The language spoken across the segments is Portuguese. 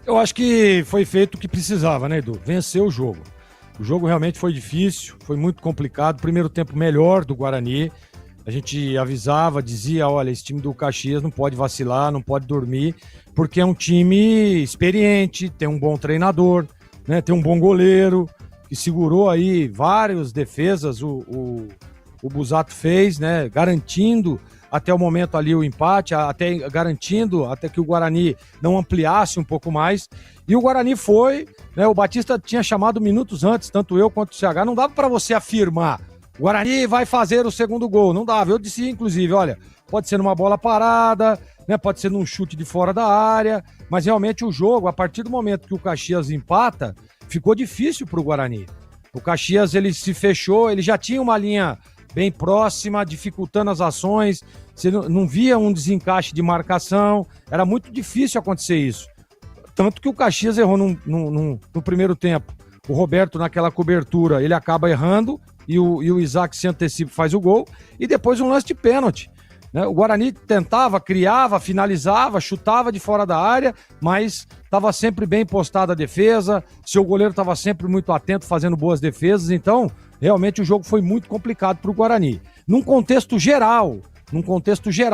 Eu acho que foi feito o que precisava, né, Edu? Vencer o jogo. O jogo realmente foi difícil, foi muito complicado. Primeiro tempo melhor do Guarani. A gente avisava, dizia, olha, esse time do Caxias não pode vacilar, não pode dormir, porque é um time experiente, tem um bom treinador, né, tem um bom goleiro, que segurou aí várias defesas, o Busato fez, né, garantindo até o momento ali o empate, até garantindo até que o Guarani não ampliasse um pouco mais. E o Guarani foi, né, o Batista tinha chamado minutos antes, tanto eu quanto o CH, não dava para você afirmar, o Guarani vai fazer o segundo gol, não dava. Eu disse, inclusive, olha, pode ser numa bola parada, né, pode ser num chute de fora da área, mas realmente o jogo, a partir do momento que o Caxias empata, ficou difícil para o Guarani. O Caxias, ele se fechou, ele já tinha uma linha bem próxima, dificultando as ações, você não via um desencaixe de marcação, era muito difícil acontecer isso. Tanto que o Caxias errou no primeiro tempo. O Roberto, naquela cobertura, ele acaba errando e o Isaac se antecipa, faz o gol, e depois um lance de pênalti. Né? O Guarani tentava, criava, finalizava, chutava de fora da área, mas estava sempre bem postada a defesa, seu goleiro estava sempre muito atento, fazendo boas defesas, então realmente o jogo foi muito complicado para o Guarani. Num contexto geral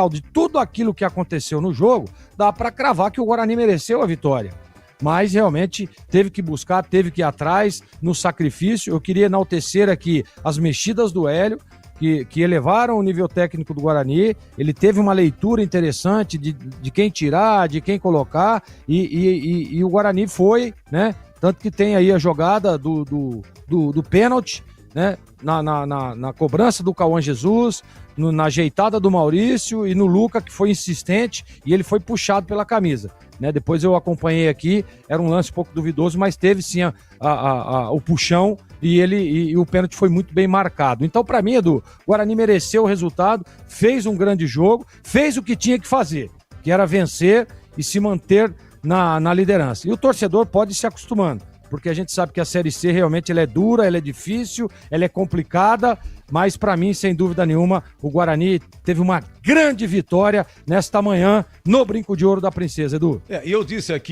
de tudo aquilo que aconteceu no jogo, dá para cravar que o Guarani mereceu a vitória. Mas realmente teve que buscar, teve que ir atrás, no sacrifício. Eu queria enaltecer aqui as mexidas do Hélio, que elevaram o nível técnico do Guarani. Ele teve uma leitura interessante de quem tirar, de quem colocar, e o Guarani foi, né? Tanto que tem aí a jogada do pênalti, né? Na cobrança do Cauã Jesus, na ajeitada do Maurício e no Luca, que foi insistente, e ele foi puxado pela camisa. Né? Depois eu acompanhei aqui, era um lance um pouco duvidoso, mas teve sim o puxão e o pênalti foi muito bem marcado. Então, para mim, Edu, o Guarani mereceu o resultado, fez um grande jogo, fez o que tinha que fazer, que era vencer e se manter na liderança. E o torcedor pode ir se acostumando, porque a gente sabe que a Série C realmente ela é dura, ela é difícil, ela é complicada, mas para mim, sem dúvida nenhuma, o Guarani teve uma grande vitória nesta manhã no Brinco de Ouro da Princesa, Edu. E eu disse aqui